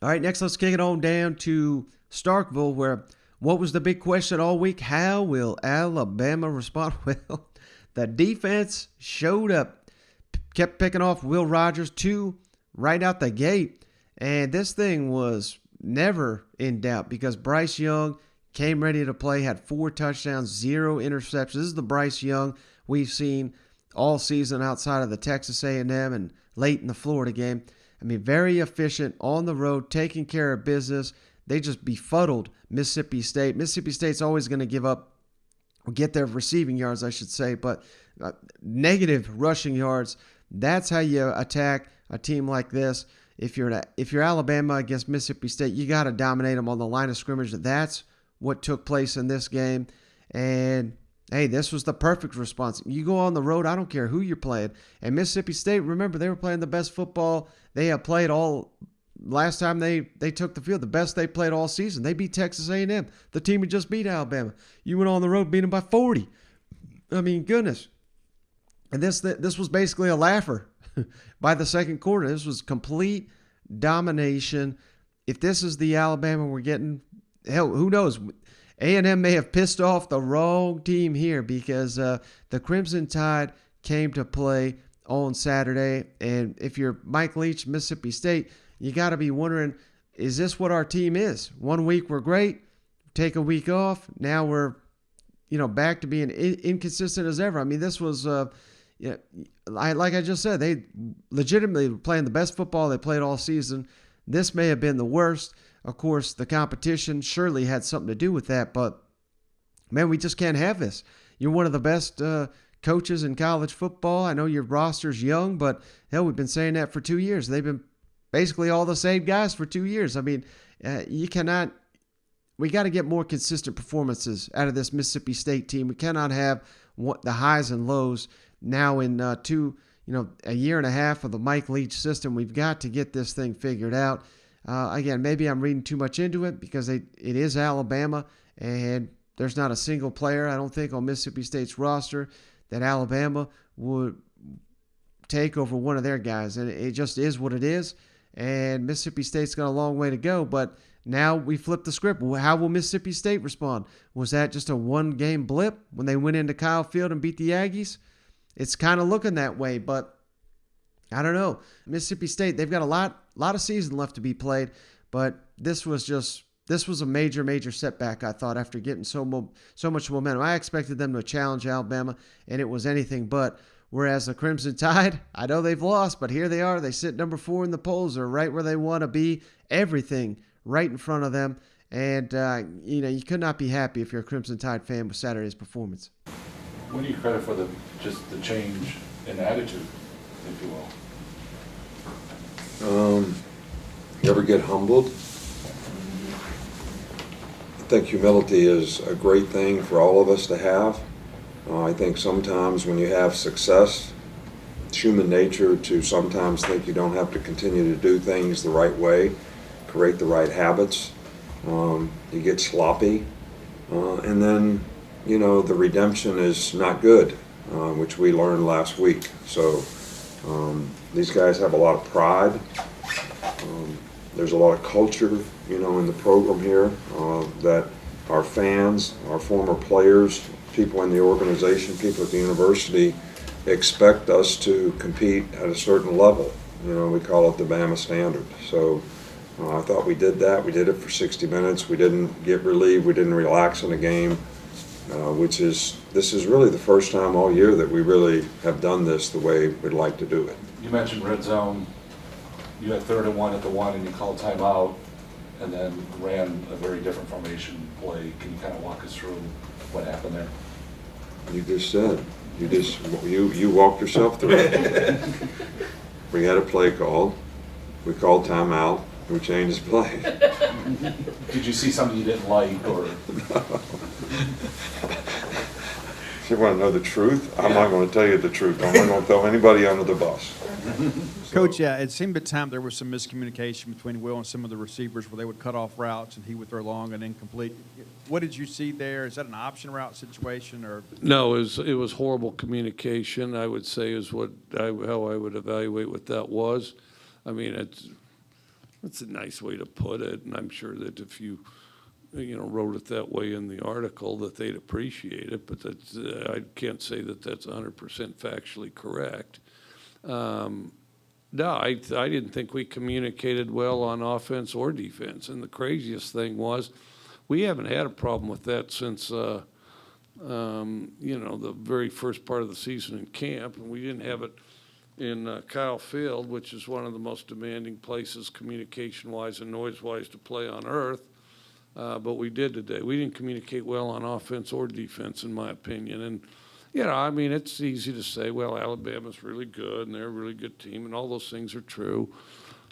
All right, next let's kick it on down to Starkville, where what was the big question all week? How will Alabama respond? Well, the defense showed up, kept picking off Will Rogers, 2 right out the gate, and this thing was never in doubt because Bryce Young came ready to play, had 4 touchdowns, 0 interceptions. This is the Bryce Young we've seen all season outside of the Texas A&M and late in the Florida game. I mean, very efficient on the road, taking care of business. They just befuddled Mississippi State. Mississippi State's always going to get their receiving yards, I should say, but negative rushing yards. That's how you attack a team like this. If you're Alabama against Mississippi State, you got to dominate them on the line of scrimmage. That's what took place in this game. And hey, this was the perfect response. You go on the road, I don't care who you're playing. And Mississippi State, remember, they were playing the best football they have played all last time they took the field, the best they played all season. They beat Texas A&M, the team who just beat Alabama. You went on the road, beat them by 40. I mean, goodness. And this was basically a laugher by the second quarter. This was complete domination. If this is the Alabama we're getting, hell, who knows? A&M may have pissed off the wrong team here because the Crimson Tide came to play on Saturday. And if you're Mike Leach, Mississippi State, you got to be wondering, is this what our team is? 1 week we're great, take a week off. Now we're, back to being inconsistent as ever. I mean, this was, like I just said, they legitimately were playing the best football they played all season. This may have been the worst. Of course, the competition surely had something to do with that, but man, we just can't have this. You're one of the best coaches in college football. I know your roster's young, but hell, we've been saying that for 2 years. They've been basically all the same guys for 2 years. I mean, we got to get more consistent performances out of this Mississippi State team. We cannot have the highs and lows now in a year and a half of the Mike Leach system. We've got to get this thing figured out. Again, maybe I'm reading too much into it because it is Alabama, and there's not a single player, I don't think, on Mississippi State's roster that Alabama would take over one of their guys. And it just is what it is. And Mississippi State's got a long way to go. But now we flip the script. How will Mississippi State respond? Was that just a one-game blip when they went into Kyle Field and beat the Aggies? It's kind of looking that way, but I don't know. Mississippi State, they've got a lot of season left to be played, but this was a major setback, I thought, after getting so much momentum. I expected them to challenge Alabama, and it was anything but. Whereas the Crimson Tide, I know they've lost, but here they are. They sit number 4 in the polls. They're right where they want to be. Everything right in front of them. And, you could not be happy if you're a Crimson Tide fan with Saturday's performance. What do you credit for the change in attitude, if you will? You ever get humbled? I think humility is a great thing for all of us to have. I think sometimes when you have success, it's human nature to sometimes think you don't have to continue to do things the right way, create the right habits. You get sloppy, and then the redemption is not good, which we learned last week. So these guys have a lot of pride. There's a lot of culture, in the program here that our fans, our former players, people in the organization, people at the university expect us to compete at a certain level. We call it the Bama standard. So I thought we did that. We did it for 60 minutes. We didn't get relieved. We didn't relax in the game. This is really the first time all year that we really have done this the way we'd like to do it. You mentioned red zone. You had 3rd and 1 at the 1, and you called timeout, and then ran a very different formation play. Can you kind of walk us through what happened there? You just said. You walked yourself through it. We had a play called. We called timeout. We changed the play. Did you see something you didn't like, or? You want to know the truth? I'm not going to tell you the truth. I'm not going to throw anybody under the bus. Coach, yeah, it seemed at times there was some miscommunication between Will and some of the receivers where they would cut off routes and he would throw long and incomplete. What did you see there? Is that an option route situation or? No, it was horrible communication, I would say, is how I would evaluate what that was. I mean, That's a nice way to put it, and I'm sure that if you wrote it that way in the article, that they'd appreciate it, but that's, I can't say that that's 100% factually correct. No, I didn't think we communicated well on offense or defense, and the craziest thing was we haven't had a problem with that since, the very first part of the season in camp, and we didn't have it in Kyle Field, which is one of the most demanding places communication-wise and noise-wise to play on earth. But we did today. We didn't communicate well on offense or defense, in my opinion. And, it's easy to say, well, Alabama's really good, and they're a really good team, and all those things are true.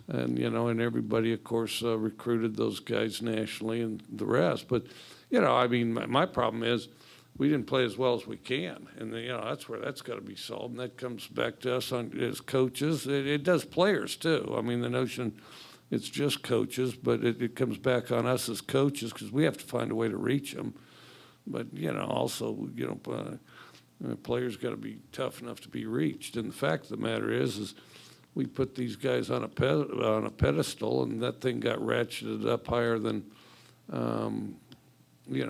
And, and everybody, of course, recruited those guys nationally and the rest. But, my problem is we didn't play as well as we can. And, that's where that's got to be solved. And that comes back to us as coaches. It does players, too. The notion it's just coaches, but it comes back on us as coaches because we have to find a way to reach them. But, also, players got to be tough enough to be reached. And the fact of the matter is we put these guys on a pedestal, and that thing got ratcheted up higher than, than we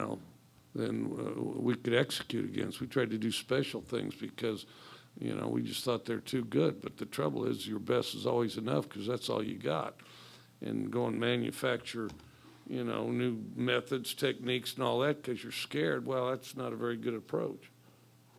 could execute against. We tried to do special things because, we just thought they're too good. But the trouble is your best is always enough because that's all you got. And go and manufacture, new methods, techniques, and all that because you're scared, well, that's not a very good approach.